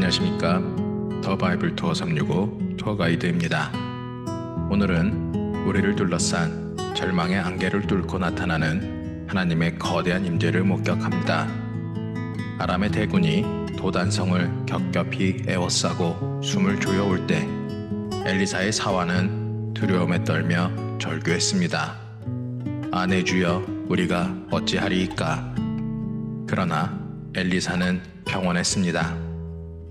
안녕하십니까. 더 바이블 투어 365 투어 가이드입니다. 오늘은 우리를 둘러싼 절망의 안개를 뚫고 나타나는 하나님의 거대한 임재를 목격합니다. 아람의 대군이 도단성을 겹겹이 에워싸고 숨을 조여올 때 엘리사의 사환은 두려움에 떨며 절규했습니다. 아, 내 주여, 우리가 어찌하리이까. 그러나 엘리사는 평온했습니다.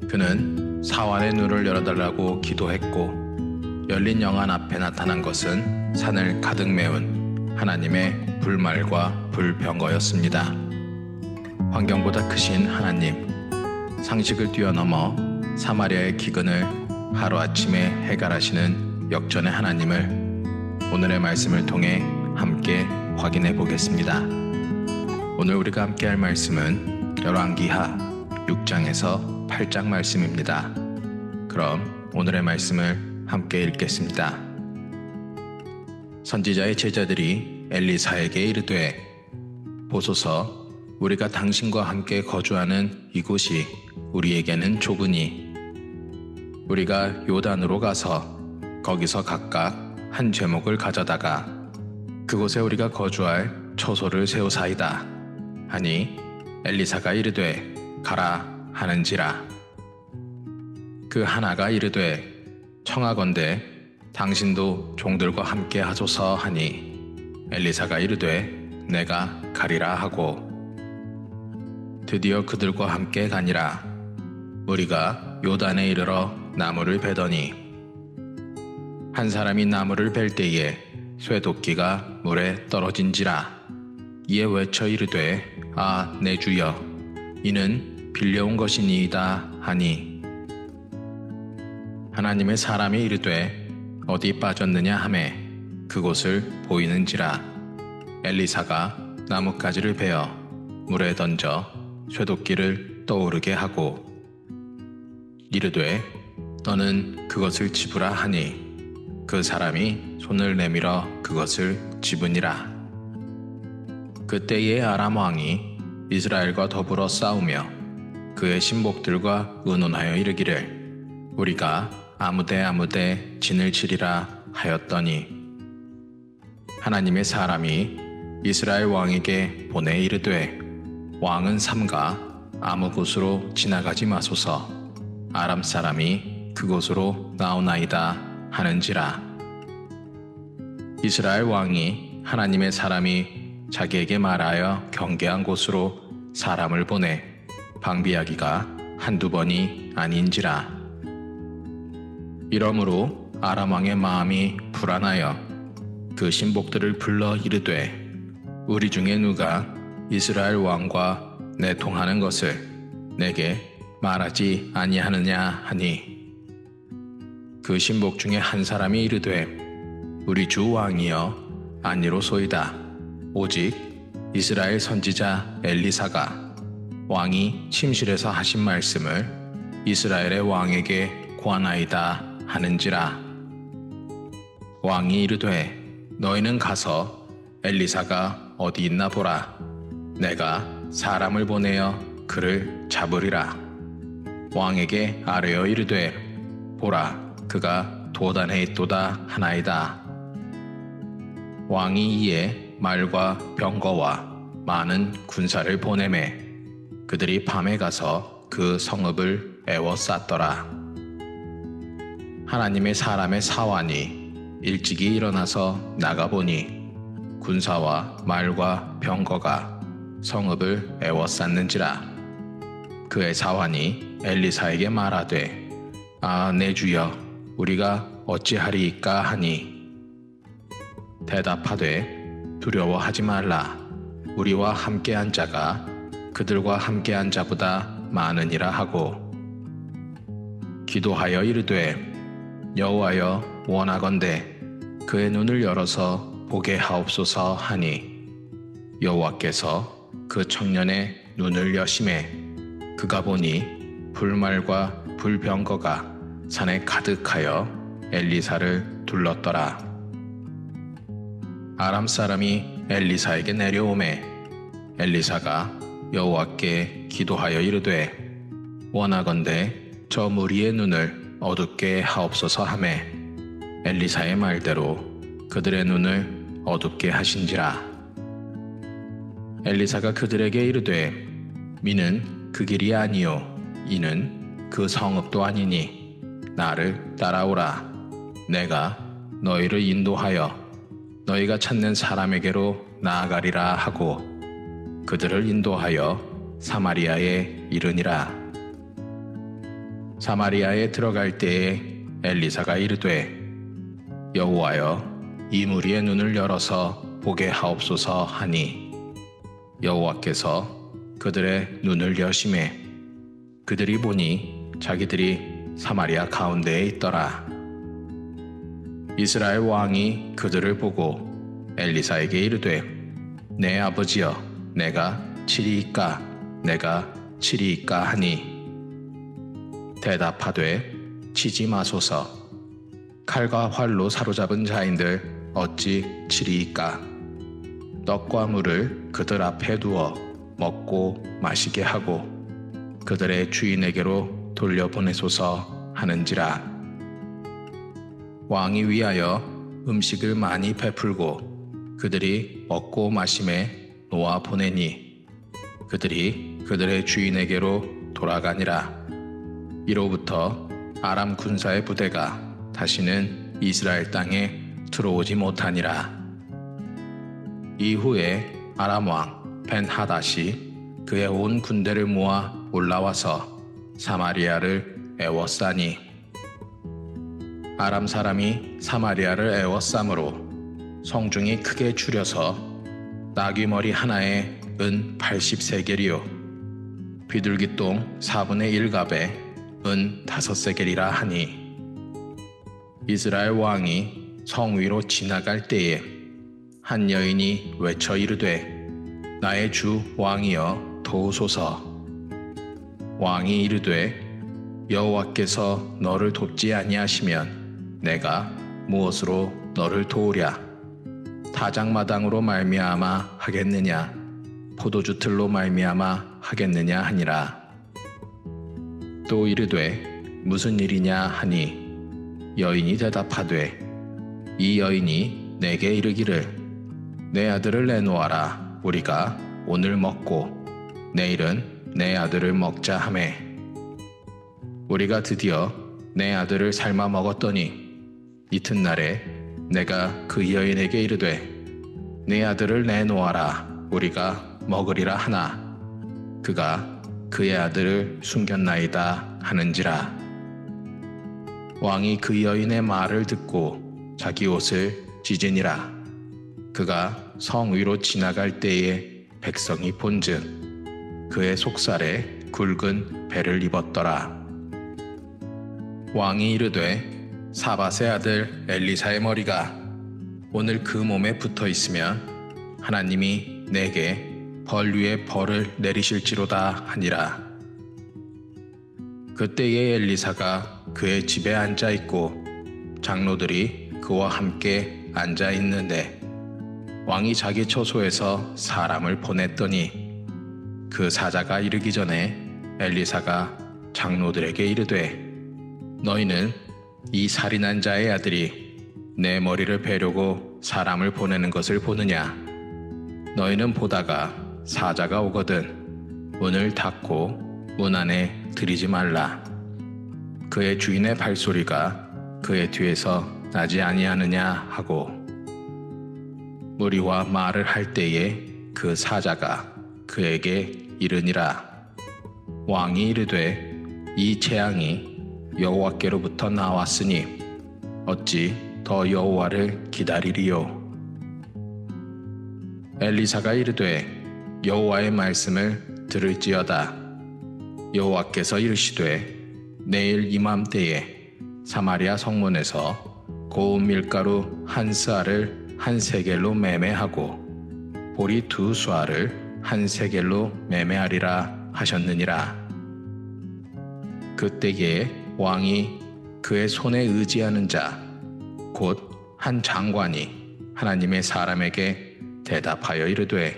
그는 사환의 눈을 열어달라고 기도했고, 열린 영안 앞에 나타난 것은 산을 가득 메운 하나님의 불말과 불병거였습니다. 환경보다 크신 하나님, 상식을 뛰어넘어 사마리아의 기근을 하루아침에 해결하시는 역전의 하나님을 오늘의 말씀을 통해 함께 확인해 보겠습니다. 오늘 우리가 함께 할 말씀은 열왕기하 6장에서 8장 말씀입니다. 그럼 오늘의 말씀을 함께 읽겠습니다. 선지자의 제자들이 엘리사에게 이르되, 보소서, 우리가 당신과 함께 거주하는 이곳이 우리에게는 좁으니 우리가 요단으로 가서 거기서 각각 한 제목을 가져다가 그곳에 우리가 거주할 처소를 세우사이다 하니, 엘리사가 이르되 가라 하는지라. 그 하나가 이르되 청하건대 당신도 종들과 함께 하소서 하니, 엘리사가 이르되 내가 가리라 하고 드디어 그들과 함께 가니라. 우리가 요단에 이르러 나무를 베더니 한 사람이 나무를 벨 때에 쇠도끼가 물에 떨어진지라. 이에 외쳐 이르되 아, 내 주여, 이는 빌려온 것이니이다 하니, 하나님의 사람이 이르되 어디 빠졌느냐 하매 그곳을 보이는지라. 엘리사가 나뭇가지를 베어 물에 던져 쇠도끼를 떠오르게 하고 이르되 너는 그것을 집으라 하니, 그 사람이 손을 내밀어 그것을 집으니라. 그때에 아람 왕이 이스라엘과 더불어 싸우며 그의 신복들과 의논하여 이르기를 우리가 아무데 진을 치리라 하였더니, 하나님의 사람이 이스라엘 왕에게 보내 이르되 왕은 삼가 아무 곳으로 지나가지 마소서. 아람 사람이 그곳으로 나오나이다 하는지라. 이스라엘 왕이 하나님의 사람이 자기에게 말하여 경계한 곳으로 사람을 보내 방비하기가 한두 번이 아닌지라. 이러므로 아람 왕의 마음이 불안하여 그 신복들을 불러 이르되 우리 중에 누가 이스라엘 왕과 내통하는 것을 내게 말하지 아니하느냐 하니, 그 신복 중에 한 사람이 이르되 우리 주 왕이여, 아니로소이다. 오직 이스라엘 선지자 엘리사가 왕이 침실에서 하신 말씀을 이스라엘의 왕에게 고하나이다 하는지라. 왕이 이르되 너희는 가서 엘리사가 어디 있나 보라. 내가 사람을 보내어 그를 잡으리라. 왕에게 아뢰어 이르되 보라, 그가 도단에 있도다 하나이다. 왕이 이에 말과 병거와 많은 군사를 보내매 그들이 밤에 가서 그 성읍을 에워쌌더라. 하나님의 사람의 사환이 일찍이 일어나서 나가보니 군사와 말과 병거가 성읍을 에워쌌는지라. 그의 사환이 엘리사에게 말하되 아, 내 주여, 우리가 어찌하리이까 하니, 대답하되 두려워하지 말라. 우리와 함께한 자가 그들과 함께한 자보다 많으니라 하고 기도하여 이르되 여호와여, 원하건대 그의 눈을 열어서 보게 하옵소서 하니, 여호와께서 그 청년의 눈을 여심해 그가 보니 불말과 불병거가 산에 가득하여 엘리사를 둘렀더라. 아람 사람이 엘리사에게 내려오매 엘리사가 여호와께 기도하여 이르되 원하건대 저 무리의 눈을 어둡게 하옵소서 하매 엘리사의 말대로 그들의 눈을 어둡게 하신지라. 엘리사가 그들에게 이르되 미는 그 길이 아니요 이는 그 성읍도 아니니 나를 따라오라. 내가 너희를 인도하여 너희가 찾는 사람에게로 나아가리라 하고 그들을 인도하여 사마리아에 이르니라. 사마리아에 들어갈 때에 엘리사가 이르되 여호와여 이 무리의 눈을 열어서 보게 하옵소서 하니 여호와께서 그들의 눈을 여시매 그들이 보니 자기들이 사마리아 가운데에 있더라. 이스라엘 왕이 그들을 보고 엘리사에게 이르되 내 아버지여 내가 치리이까 내가 치리이까 하니 대답하되 치지 마소서. 칼과 활로 사로잡은 자인들 어찌 치리이까. 떡과 물을 그들 앞에 두어 먹고 마시게 하고 그들의 주인에게로 돌려보내소서 하는지라. 왕이 위하여 음식을 많이 베풀고 그들이 먹고 마심에 놓아 보내니 그들이 그들의 주인에게로 돌아가니라. 이로부터 아람 군사의 부대가 다시는 이스라엘 땅에 들어오지 못하니라. 이후에 아람 왕 벤하닷이 그의 온 군대를 모아 올라와서 사마리아를 애워싸니 아람 사람이 사마리아를 애워싸므로 성중이 크게 줄여서 나귀머리 하나에 은 80세겔이요 비둘기똥 4분의 1갑에 은 5세겔이라 하니 이스라엘 왕이 성 위로 지나갈 때에 한 여인이 외쳐 이르되 나의 주 왕이여 도우소서. 왕이 이르되 여호와께서 너를 돕지 아니하시면 내가 무엇으로 너를 도우랴. 타작마당으로 말미암아 하겠느냐 포도주 틀로 말미암아 하겠느냐 하니라. 또 이르되 무슨 일이냐 하니 여인이 대답하되 이 여인이 내게 이르기를 내 아들을 내놓아라. 우리가 오늘 먹고 내일은 내 아들을 먹자 하매 우리가 드디어 내 아들을 삶아 먹었더니 이튿날에 내가 그 여인에게 이르되 내 아들을 내놓아라. 우리가 먹으리라 하나 그가 그의 아들을 숨겼나이다 하는지라. 왕이 그 여인의 말을 듣고 자기 옷을 찢으니라. 그가 성 위로 지나갈 때에 백성이 본즉 그의 속살에 굵은 배를 입었더라. 왕이 이르되 사밧의 아들 엘리사의 머리가 오늘 그 몸에 붙어 있으면 하나님이 내게 벌 위에 벌을 내리실지로다 하니라. 그때에 엘리사가 그의 집에 앉아 있고 장로들이 그와 함께 앉아 있는데 왕이 자기 처소에서 사람을 보냈더니 그 사자가 이르기 전에 엘리사가 장로들에게 이르되 너희는 이 살인한 자의 아들이 내 머리를 베려고 사람을 보내는 것을 보느냐. 너희는 보다가 사자가 오거든 문을 닫고 문 안에 들이지 말라. 그의 주인의 발소리가 그의 뒤에서 나지 아니하느냐 하고 무리와 말을 할 때에 그 사자가 그에게 이르니라. 왕이 이르되 이 재앙이 여호와께로부터 나왔으니 어찌 더 여호와를 기다리리요. 엘리사가 이르되 여호와의 말씀을 들을지어다. 여호와께서 이르시되 내일 이맘때에 사마리아 성문에서 고운 밀가루 한 스아를 한 세겔로 매매하고 보리 2수아를 한 세겔로 매매하리라 하셨느니라. 그때에 왕이 그의 손에 의지하는 자 곧 한 장관이 하나님의 사람에게 대답하여 이르되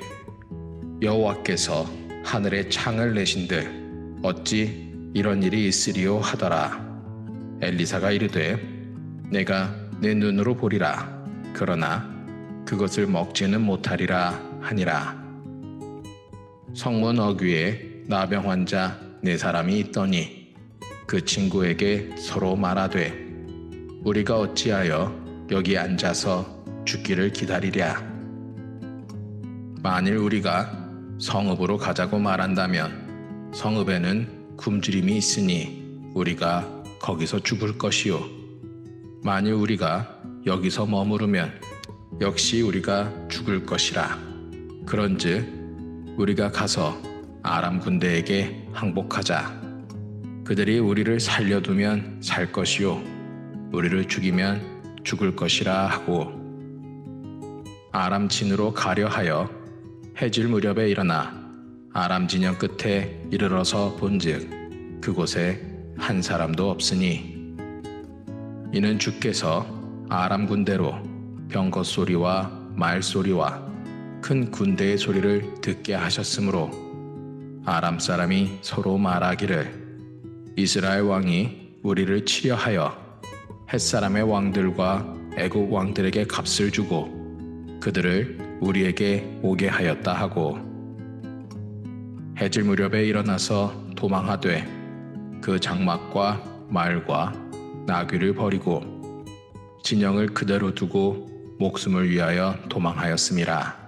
여호와께서 하늘에 창을 내신들 어찌 이런 일이 있으리요 하더라. 엘리사가 이르되 내가 내 눈으로 보리라. 그러나 그것을 먹지는 못하리라 하니라. 성문 어귀에 나병 환자 4사람이 있더니 그 친구에게 서로 말하되 우리가 어찌하여 여기 앉아서 죽기를 기다리랴. 만일 우리가 성읍으로 가자고 말한다면 성읍에는 굶주림이 있으니 우리가 거기서 죽을 것이요. 만일 우리가 여기서 머무르면 역시 우리가 죽을 것이라. 그런즉 우리가 가서 아람 군대에게 항복하자. 그들이 우리를 살려두면 살 것이요 우리를 죽이면 죽을 것이라 하고 아람 진으로 가려 하여 해질 무렵에 일어나 아람 진영 끝에 이르러서 본즉 그곳에 한 사람도 없으니 이는 주께서 아람 군대로 병거 소리와 말 소리와 큰 군대의 소리를 듣게 하셨으므로 아람 사람이 서로 말하기를 이스라엘 왕이 우리를 치려 하여 햇사람의 왕들과 애국 왕들에게 값을 주고 그들을 우리에게 오게 하였다 하고 해질 무렵에 일어나서 도망하되 그 장막과 말과 나귀를 버리고 진영을 그대로 두고 목숨을 위하여 도망하였음이라.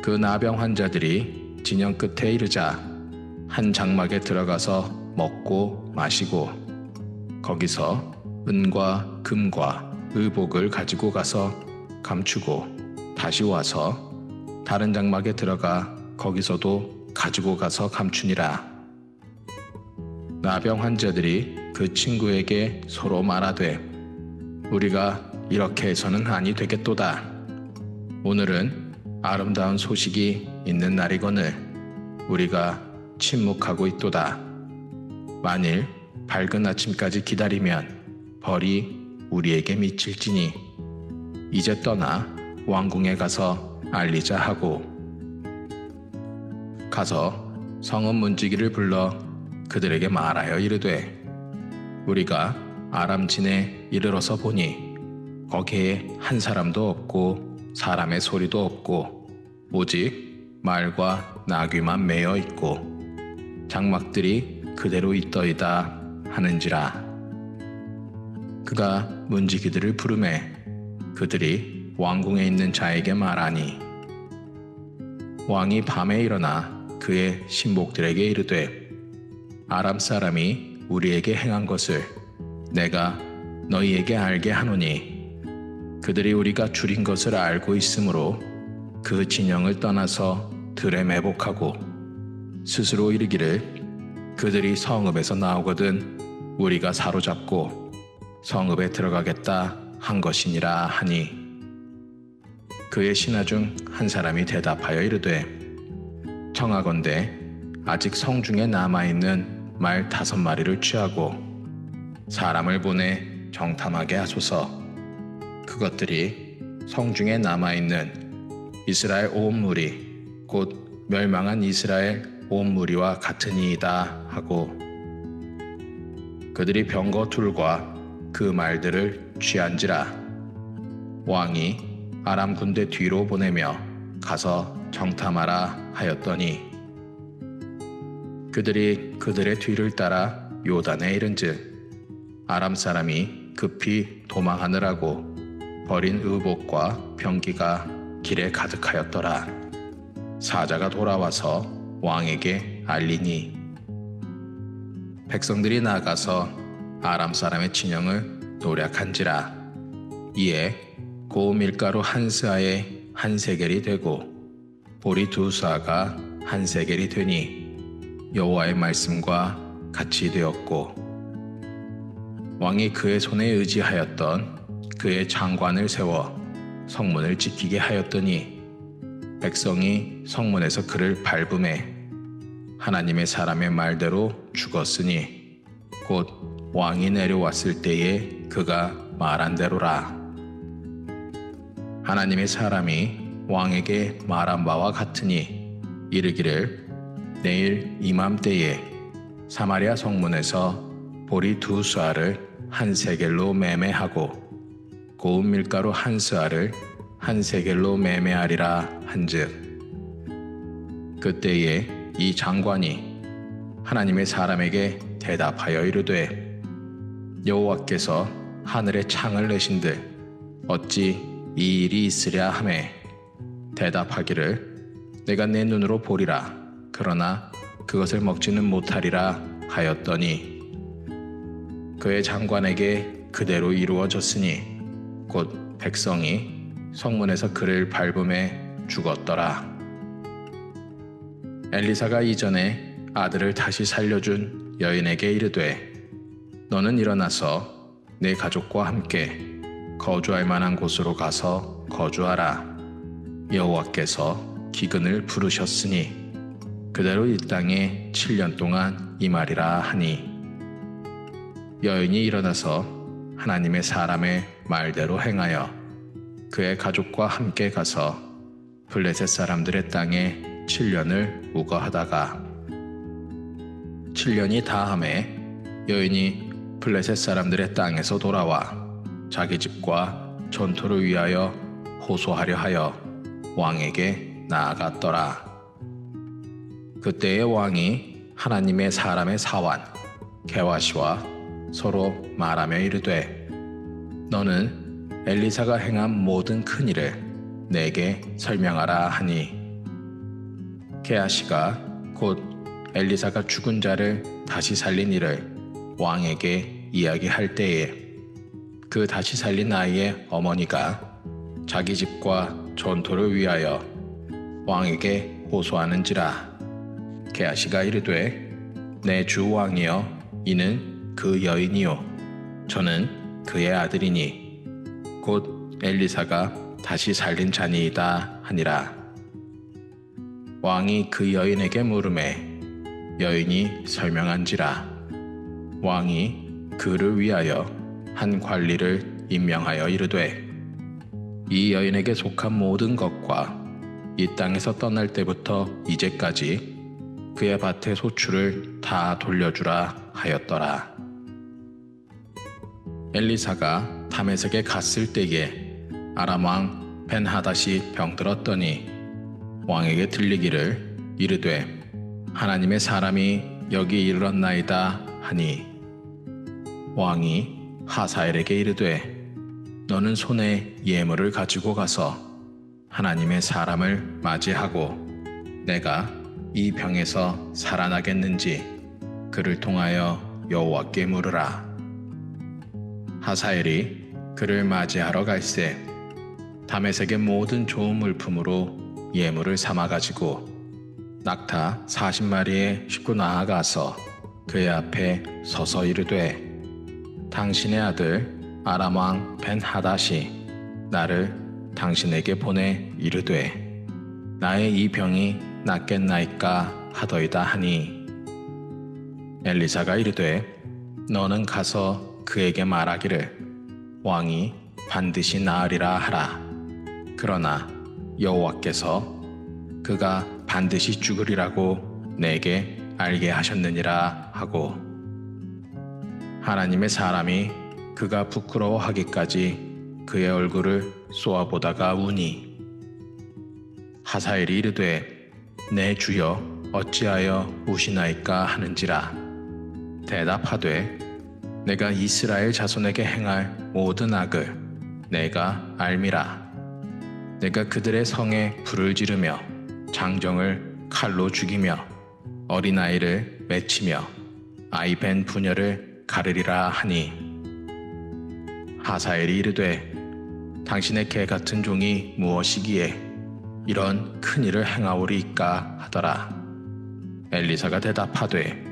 그 나병 환자들이 진영 끝에 이르자 한 장막에 들어가서 먹고 마시고 거기서 은과 금과 의복을 가지고 가서 감추고 다시 와서 다른 장막에 들어가 거기서도 가지고 가서 감추니라. 나병 환자들이 그 친구에게 서로 말하되 우리가 이렇게 해서는 아니 되겠도다. 오늘은 아름다운 소식이 있는 날이거늘 우리가 침묵하고 있도다. 만일 밝은 아침까지 기다리면 벌이 우리에게 미칠지니 이제 떠나 왕궁에 가서 알리자 하고 가서 성읍 문지기를 불러 그들에게 말하여 이르되 우리가 아람 진에 이르러서 보니 거기에 한 사람도 없고 사람의 소리도 없고 오직 말과 나귀만 매여 있고 장막들이 그대로 있더이다 하는지라. 그가 문지기들을 부르매 그들이 왕궁에 있는 자에게 말하니 왕이 밤에 일어나 그의 신복들에게 이르되 아람 사람이 우리에게 행한 것을 내가 너희에게 알게 하노니 그들이 우리가 줄인 것을 알고 있으므로 그 진영을 떠나서 들에 매복하고 스스로 이르기를 그들이 성읍에서 나오거든 우리가 사로잡고 성읍에 들어가겠다 한 것이니라 하니 그의 신하 중 한 사람이 대답하여 이르되 청하건대 아직 성중에 남아있는 말 5마리를 취하고 사람을 보내 정탐하게 하소서. 그것들이 성중에 남아있는 이스라엘 온 무리 곧 멸망한 이스라엘 온 무리와 같으니이다 하고 그들이 병거 둘과 그 말들을 취한지라. 왕이 아람 군대 뒤로 보내며 가서 정탐하라 하였더니 그들이 그들의 뒤를 따라 요단에 이른즉 아람 사람이 급히 도망하느라고 버린 의복과 병기가 길에 가득하였더라. 사자가 돌아와서 왕에게 알리니 백성들이 나가서 아람 사람의 진영을 노략한지라. 이에 고운 밀가루 한 스아에 한 세겔이 되고 보리 2스아가 한 세겔이 되니 여호와의 말씀과 같이 되었고 왕이 그의 손에 의지하였던 그의 장관을 세워 성문을 지키게 하였더니 백성이 성문에서 그를 밟음에 하나님의 사람의 말대로 죽었으니 곧 왕이 내려왔을 때에 그가 말한 대로라. 하나님의 사람이 왕에게 말한 바와 같으니 이르기를 내일 이맘때에 사마리아 성문에서 보리 2수알을 한 세겔로 매매하고 고운 밀가루 1스알을 한 세겔로 매매하리라 한즉 그때에 이 장관이 하나님의 사람에게 대답하여 이르되 여호와께서 하늘에 창을 내신들 어찌 이 일이 있으랴 하매 대답하기를 내가 내 눈으로 보리라 그러나 그것을 먹지는 못하리라 하였더니 그의 장관에게 그대로 이루어졌으니 곧 백성이 성문에서 그를 밟음에 죽었더라. 엘리사가 이전에 아들을 다시 살려준 여인에게 이르되 너는 일어나서 내 가족과 함께 거주할 만한 곳으로 가서 거주하라. 여호와께서 기근을 부르셨으니 그대로 이 땅에 7년 동안 임하리라 하니 여인이 일어나서 하나님의 사람의 말대로 행하여 그의 가족과 함께 가서 블레셋 사람들의 땅에 7년을 우거하다가 7년이 다함에 여인이 블레셋 사람들의 땅에서 돌아와 자기 집과 전토를 위하여 호소하려 하여 왕에게 나아갔더라. 그때의 왕이 하나님의 사람의 사환 게와시와 서로 말하며 이르되 너는 엘리사가 행한 모든 큰 일을 내게 설명하라 하니 게하시가 곧 엘리사가 죽은 자를 다시 살린 일을 왕에게 이야기할 때에 그 다시 살린 아이의 어머니가 자기 집과 전토를 위하여 왕에게 호소하는지라 게하시가 이르되 내 주 왕이여 이는 그 여인이요 저는 그의 아들이니 곧 엘리사가 다시 살린 자니이다 하니라. 왕이 그 여인에게 물으매 여인이 설명한지라 왕이 그를 위하여 한 관리를 임명하여 이르되 이 여인에게 속한 모든 것과 이 땅에서 떠날 때부터 이제까지 그의 밭의 소출을 다 돌려주라 하였더라. 엘리사가 다메섹에 갔을 때에 아람 왕 벤하닷이 병들었더니 왕에게 들리기를 이르되 하나님의 사람이 여기 이르렀나이다 하니 왕이 하사엘에게 이르되 너는 손에 예물을 가지고 가서 하나님의 사람을 맞이하고 내가 이 병에서 살아나겠는지 그를 통하여 여호와께 물으라. 하사엘이 그를 맞이하러 갈새 다메섹의 모든 좋은 물품으로 예물을 삼아 가지고 낙타 40마리에 싣고 나아가서 그의 앞에 서서 이르되 당신의 아들 아람 왕 벤하닷이 나를 당신에게 보내 이르되 나의 이 병이 낫겠나이까 하더이다 하니 엘리사가 이르되 너는 가서 그에게 말하기를 왕이 반드시 나으리라 하라. 그러나 여호와께서 그가 반드시 죽으리라고 내게 알게 하셨느니라 하고 하나님의 사람이 그가 부끄러워하기까지 그의 얼굴을 쏘아보다가 우니 하사엘이 이르되 내 주여 어찌하여 우시나이까 하는지라 대답하되 내가 이스라엘 자손에게 행할 모든 악을 내가 알미라. 내가 그들의 성에 불을 지르며 장정을 칼로 죽이며 어린아이를 맺히며 아이 벤 부녀를 가르리라 하니 하사엘이 이르되 당신의 개 같은 종이 무엇이기에 이런 큰 일을 행하오리이까 하더라. 엘리사가 대답하되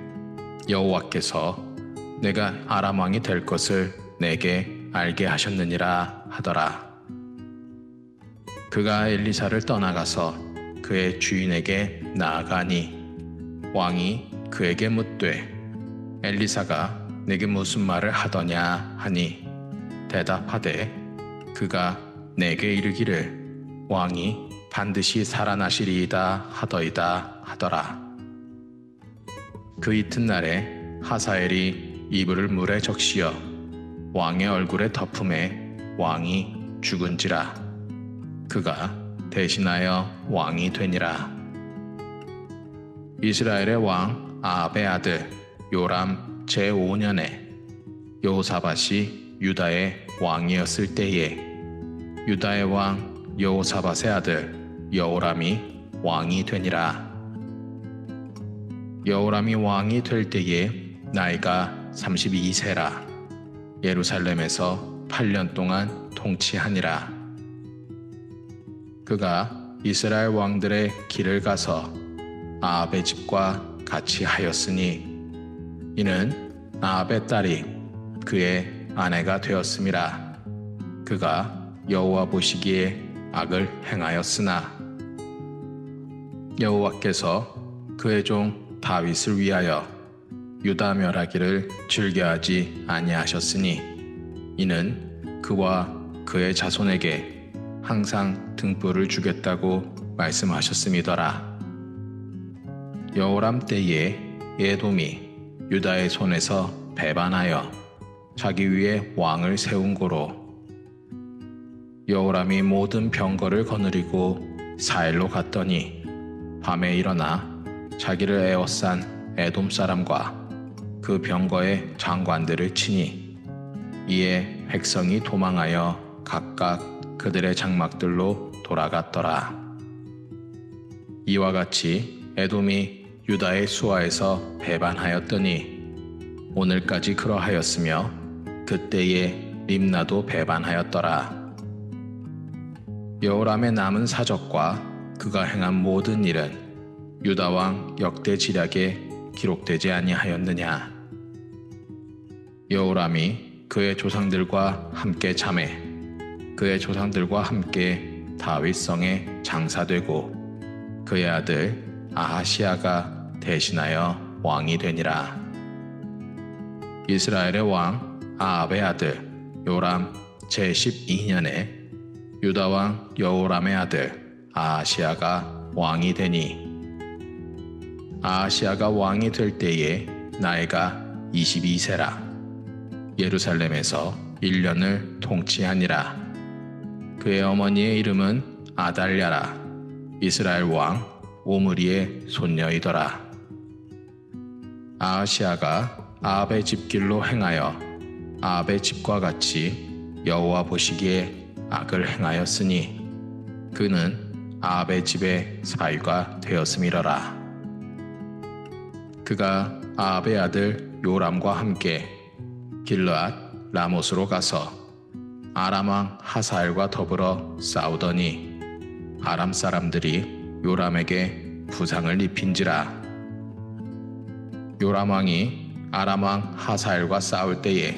여호와께서 내가 아람 왕이 될 것을 내게 알게 하셨느니라 하더라. 그가 엘리사를 떠나가서 그의 주인에게 나아가니 왕이 그에게 묻되 엘리사가 내게 무슨 말을 하더냐 하니 대답하되 그가 내게 이르기를 왕이 반드시 살아나시리이다 하더이다 하더라. 그 이튿날에 하사엘이 이불을 물에 적시어 왕의 얼굴에 덮음에 왕이 죽은지라. 그가 대신하여 왕이 되니라. 이스라엘의 왕 아합의 아들 요람 제5년에 여호사밧이 유다의 왕이었을 때에 유다의 왕 여호사밧의 아들 여호람이 왕이 되니라. 여호람이 왕이 될 때에 나이가 32세라. 예루살렘에서 8년 동안 통치하니라. 그가 이스라엘 왕들의 길을 가서 아합의 집과 같이 하였으니 이는 아합의 딸이 그의 아내가 되었음이라. 그가 여호와 보시기에 악을 행하였으나 여호와께서 그의 종 다윗을 위하여 유다 멸하기를 즐겨하지 아니하셨으니 이는 그와 그의 자손에게 항상 등불을 주겠다고 말씀하셨음이더라. 여호람 때에 에돔이 유다의 손에서 배반하여 자기 위에 왕을 세운 고로 여호람이 모든 병거를 거느리고 사엘로 갔더니 밤에 일어나 자기를 에워싼 에돔 사람과 그 병거의 장관들을 치니 이에 백성이 도망하여 각각 그들의 장막들로 돌아갔더라. 이와 같이 에돔이 유다의 수하에서 배반하였더니 오늘까지 그러하였으며 그때에 림나도 배반하였더라. 여호람의 남은 사적과 그가 행한 모든 일은 유다 왕 역대지략에 기록되지 아니하였느냐. 여호람이 그의 조상들과 함께 잠에 그의 조상들과 함께 다윗성에 장사되고 그의 아들 아하시아가 대신하여 왕이 되니라. 이스라엘의 왕 아합의 아들 요람 제12년에 유다 왕 여호람의 아들 아하시아가 왕이 되니 아하시아가 왕이 될 때에 나이가 22세라. 예루살렘에서 1년을 통치하니라. 그의 어머니의 이름은 아달랴라. 이스라엘 왕 오므리의 손녀이더라. 아하시아가 아합의 집길로 행하여 아합의 집과 같이 여호와 보시기에 악을 행하였으니 그는 아합의 집의 사위가 되었음이러라. 그가 아합의 아들 요람과 함께 길르앗 라못으로 가서 아람 왕 하사엘과 더불어 싸우더니 아람 사람들이 요람에게 부상을 입힌지라. 요람 왕이 아람 왕 하사엘과 싸울 때에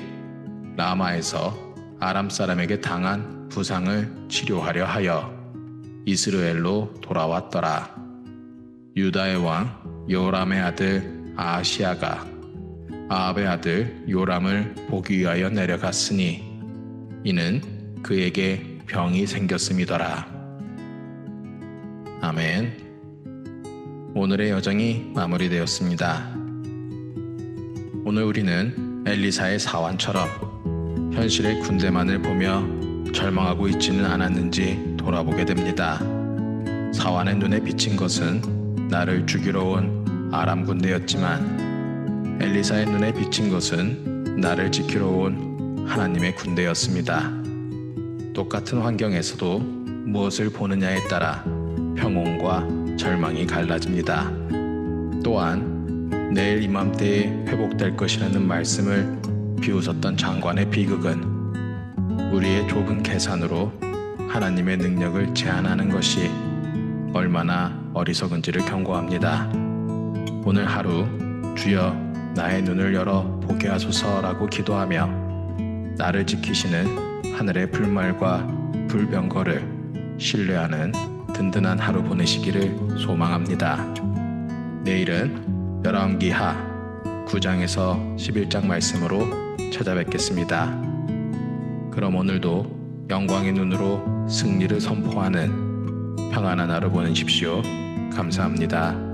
라마에서 아람 사람에게 당한 부상을 치료하려 하여 이스라엘로 돌아왔더라. 유다의 왕 여호람의 아들 아하시아가 아합의 아들 요람을 보기 위하여 내려갔으니 이는 그에게 병이 생겼음이더라. 아멘. 오늘의 여정이 마무리되었습니다. 오늘 우리는 엘리사의 사환처럼 현실의 군대만을 보며 절망하고 있지는 않았는지 돌아보게 됩니다. 사환의 눈에 비친 것은 나를 죽이러 온 아람 군대였지만 엘리사의 눈에 비친 것은 나를 지키러 온 하나님의 군대였습니다. 똑같은 환경에서도 무엇을 보느냐에 따라 평온과 절망이 갈라집니다. 또한 내일 이맘때에 회복될 것이라는 말씀을 비웃었던 장관의 비극은 우리의 좁은 계산으로 하나님의 능력을 제한하는 것이 얼마나 어리석은지를 경고합니다. 오늘 하루 주여 나의 눈을 열어 보게 하소서라고 기도하며 나를 지키시는 하늘의 불말과 불병거를 신뢰하는 든든한 하루 보내시기를 소망합니다. 내일은 열왕기하 9장에서 11장 말씀으로 찾아뵙겠습니다. 그럼 오늘도 영광의 눈으로 승리를 선포하는 평안한 하루 보내십시오. 감사합니다.